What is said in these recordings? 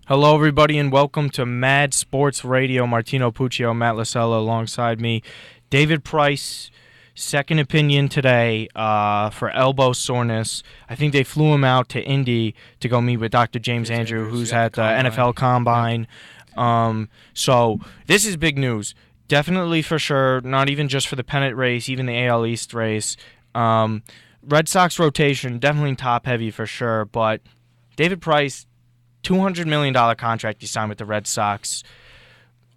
Hello, everybody, and welcome to Mad Sports Radio. Martino Puccio, Matt Lasella alongside me. David Price, second opinion today for elbow soreness. I think they flew him out to Indy to go meet with Dr. James Andrew, who's at the NFL Combine. So this is big news. Definitely for sure, not even just for the pennant race, even the AL East race. Red Sox rotation, definitely top-heavy for sure, but David Price, $200 million contract he signed with the Red Sox.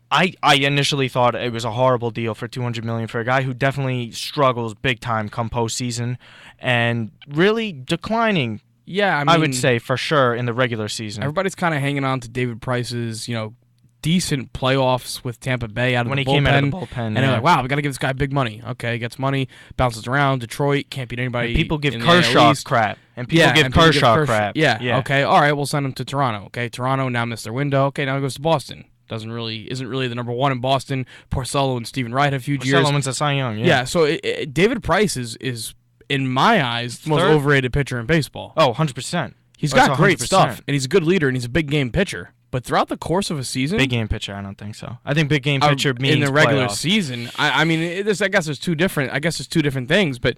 I initially thought it was a horrible deal for $200 million for a guy who definitely struggles big time come postseason and really declining. Yeah, I would say for sure in the regular season. Everybody's kind of hanging on to David Price's, decent playoffs with Tampa Bay out of when the he bullpen. came out of the bullpen, and they're like, wow, we got to give this guy big money. Okay, he gets money, bounces around. Detroit can't beat anybody. And people give in Kershaw East. crap. And people give Kershaw crap. Yeah, okay, all right, we'll send him to Toronto. Okay, Toronto now missed their window. Okay, now he goes to Boston. Isn't really the number one in Boston. Porcello and Stephen Wright have huge years. Porcello wins the Cy Young. Yeah, so David Price is in my eyes the most overrated pitcher in baseball. Oh, 100%. He's got great stuff, and he's a good leader, and he's a big game pitcher. But throughout the course of a season, big game pitcher, I don't think so. I think big game pitcher means in the regular playoffs. season. I guess there's two different things, but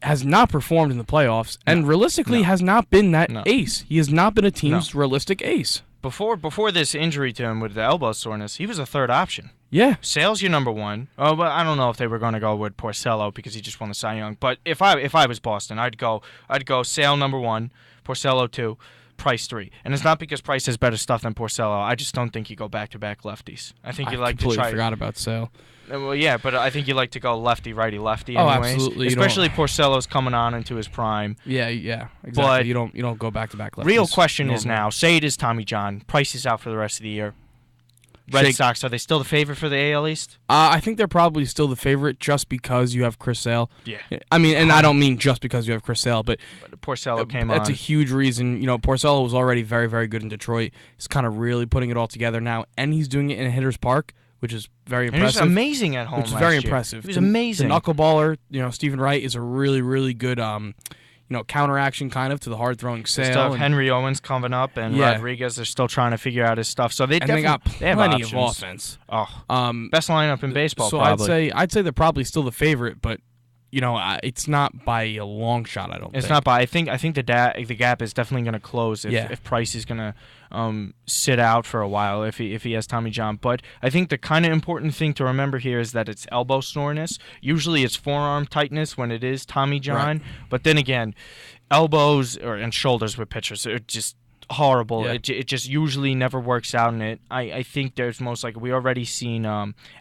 has not performed in the playoffs, and realistically has not been that ace. He has not been a team's realistic ace. Before this injury to him with the elbow soreness, he was a third option. Yeah, Sale's your number one. Oh, but I don't know if they were going to go with Porcello because he just won the Cy Young. But if I was Boston, I'd go Sale number one, Porcello two, Price three. And it's not because Price has better stuff than Porcello. I just don't think you go back-to-back lefties. I think you like to try. I completely forgot about Sale. Well, yeah, but I think you like to go lefty, righty, lefty. Oh, anyways. absolutely. Especially Porcello's coming on into his prime. Yeah, exactly. But you don't go back-to-back lefties. Real question is now, say it is Tommy John. Price is out for the rest of the year. Red Sox, are they still the favorite for the AL East? I think they're probably still the favorite just because you have Chris Sale. Yeah. I mean, and I don't mean just because you have Chris Sale, but Porcello came on. That's a huge reason. Porcello was already very, very good in Detroit. He's kind of really putting it all together now, and he's doing it in a hitter's park, which is very impressive. He was amazing at home Which is very year. impressive. He was amazing. The knuckleballer, Stephen Wright is a really, really good counteraction kind of to the hard-throwing Sale. Henry Owens coming up, and Rodriguez, they're still trying to figure out his stuff. So they got plenty of options. offense. Oh, best lineup in baseball. So probably. I'd say they're probably still the favorite, but it's not by a long shot. I don't. It's think. not by. I think the gap is definitely going to close if Price is going to sit out for a while if he has Tommy John. But I think the kind of important thing to remember here is that it's elbow soreness. Usually it's forearm tightness when it is Tommy John. Right. But then again, elbows and shoulders with pitchers are just horrible. Yeah. It just usually never works out in it. I think there's most likely we already seen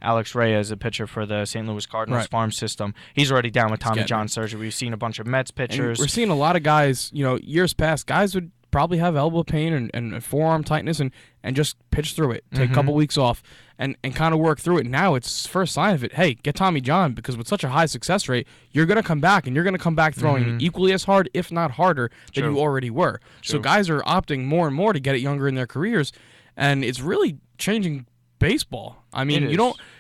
Alex Reyes, a pitcher for the St. Louis Cardinals farm system. He's already down with Tommy John surgery. We've seen a bunch of Mets pitchers. And we're seeing a lot of guys, years past, guys would probably have elbow pain and forearm tightness and just pitch through it, take a couple weeks off and kind of work through it. Now it's first sign of it. Hey, get Tommy John, because with such a high success rate, you're going to come back, and you're going to come back throwing equally as hard, if not harder, than you already were. True. So guys are opting more and more to get it younger in their careers, and it's really changing baseball. I mean,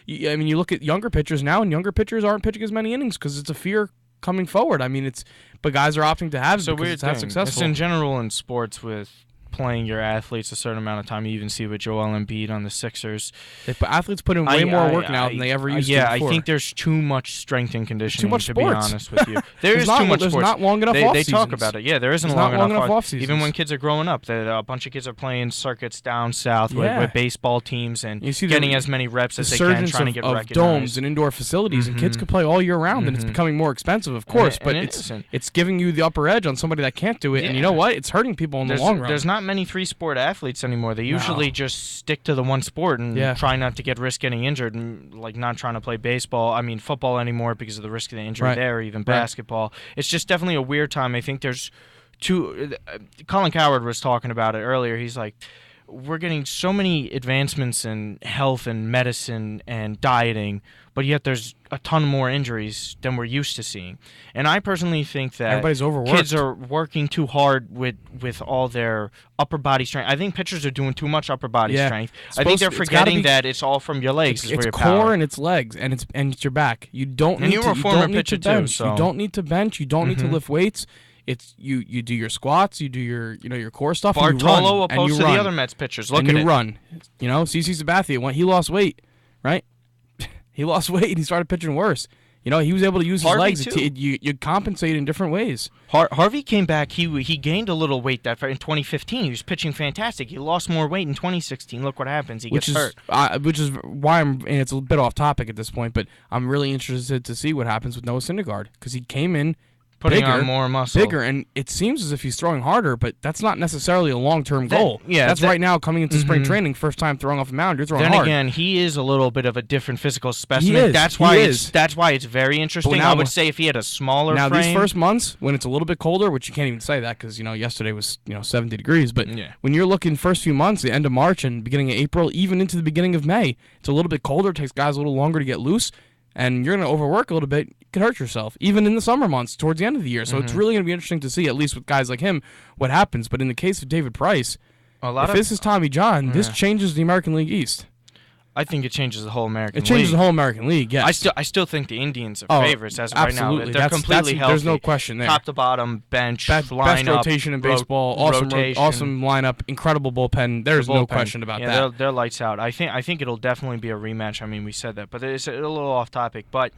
you look at younger pitchers now, and younger pitchers aren't pitching as many innings because it's a fear coming forward. I mean, but guys are opting to have it because it's that successful. It's in general in sports with playing your athletes a certain amount of time. You even see with Joel Embiid on the Sixers. Athletes put in way more work now than they ever used to before. I think there's too much strength and conditioning, too much to sports. be honest with you. There's too much sports. There's not long enough off-seasons. They talk about it. Yeah, there isn't long enough off-seasons. Even when kids are growing up, a bunch of kids are playing circuits down south with baseball teams and getting as many reps as they can, trying to get recognized. Domes and indoor facilities, and kids can play all year round, and it's becoming more expensive, of course, but it's giving you the upper edge on somebody that can't do it, and you know what? It's hurting people in the long run. There's not many three-sport athletes anymore. They usually just stick to the one sport and try not to get risk getting injured, and not trying to play football anymore because of the risk of the injury there, or even basketball. It's just definitely a weird time. I think there's Colin Cowherd was talking about it earlier. He's like, we're getting so many advancements in health and medicine and dieting, but yet there's a ton more injuries than we're used to seeing. And I personally think that everybody's overworked. Kids are working too hard with all their upper body strength. I think pitchers are doing too much upper body strength. I think they're forgetting that it's all from your legs. It's core and it's legs and it's your back. You don't need to bench. You don't need to bench. You don't need to lift weights. It's you do your squats, you do your your core stuff. Bartolo and you opposed to run, the other Mets pitchers. Look and at you it. run. CC Sabathia, when he lost weight, right? He lost weight and he started pitching worse. He was able to use his Harvey, legs. too. You compensate in different ways. Harvey came back. He gained a little weight in 2015. He was pitching fantastic. He lost more weight in 2016. Look what happens. He gets hurt. Which is why and it's a bit off topic at this point, but I'm really interested to see what happens with Noah Syndergaard because he came in Putting bigger, on more muscle. bigger, and it seems as if he's throwing harder, but that's not necessarily a long-term goal. That's that- right now coming into spring training, first time throwing off a mound, you're throwing Then hard. again, he is a little bit of a different physical specimen. He is. That's He why is. that's why it's very interesting. now- I would say if he had a smaller Now frame. these first months, when it's a little bit colder, which you can't even say that because yesterday was 70 degrees, but Yeah. when you're looking first few months, the end of March and beginning of April, even into the beginning of May, it's a little bit colder. It takes guys a little longer to get loose, and you're going to overwork a little bit. You could hurt yourself, even in the summer months towards the end of the year. So it's really going to be interesting to see, at least with guys like him, what happens. But in the case of David Price, if this is Tommy John, this changes the American League East. I think it changes the whole American League. It changes the whole American League, yes. I still think the Indians are favorites as of right now. Absolutely. They're completely healthy. There's no question there. Top to bottom, bench, Best lineup, rotation in baseball. Awesome, rotation. awesome lineup. Incredible bullpen. There's no Bullpen. question about yeah, that. They're lights out. I think it'll definitely be a rematch. I mean, we said that, but it's a little off topic. But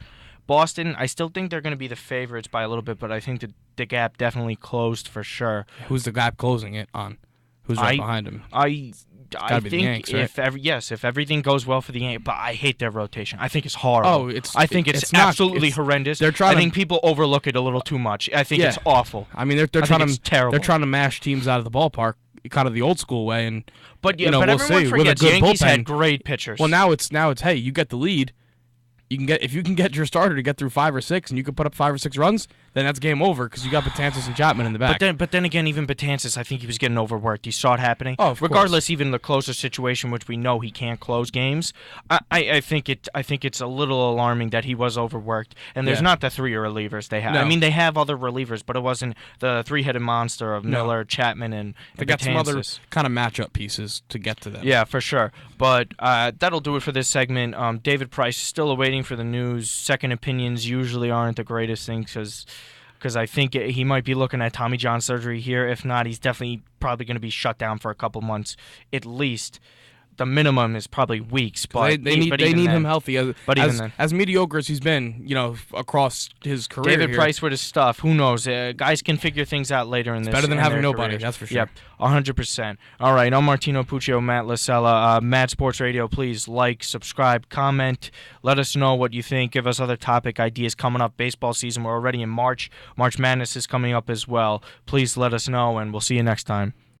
Boston, I still think they're going to be the favorites by a little bit, but I think the gap definitely closed for sure. Who's the gap closing it on? Who's right behind him? I Gotta be the think Yanks, right? if everything goes well for the Yankees, but I hate their rotation. I think it's horrible. I think it's not- absolutely horrendous. they're trying I to- think people overlook it a little too much. I think Yeah. it's awful. I mean, they're I trying think it's terrible. They're trying to mash teams out of the ballpark, kind of the old school way, and But but but we'll everyone see. forgets With a good Yankees bullpen, had great pitchers. well, now it's hey, you get the lead. If you can get your starter to get through 5 or 6, and you can put up 5 or 6 runs, then that's game over because you got Betances and Chapman in the back. But then again, even Betances, I think he was getting overworked. You saw it happening. Oh, of course. Regardless, even the closer situation, which we know he can't close games, I think it's a little alarming that he was overworked. And there's Yeah. not the 3 relievers they have. No. I mean, they have other relievers, but it wasn't the 3-headed monster of No. Miller, Chapman, and they got some other Betances. kind of matchup pieces to get to them. Yeah, for sure. But that'll do it for this segment. David Price is still awaiting for the news. Second opinions usually aren't the greatest thing because I think he might be looking at Tommy John surgery here. If not, he's definitely probably going to be shut down for a couple months at least. The minimum is probably weeks, but they need him healthy. Even then. As mediocre as he's been, across his career. David here, Price with his stuff. Who knows? Guys can figure things out later in this. better than in having their nobody, careers. that's for sure. Yep, 100%. All right, I'm Martino Puccio, Matt Lasella. Mad Sports Radio, please like, subscribe, comment. Let us know what you think. Give us other topic ideas coming up. Baseball season, we're already in March. March Madness is coming up as well. Please let us know, and we'll see you next time.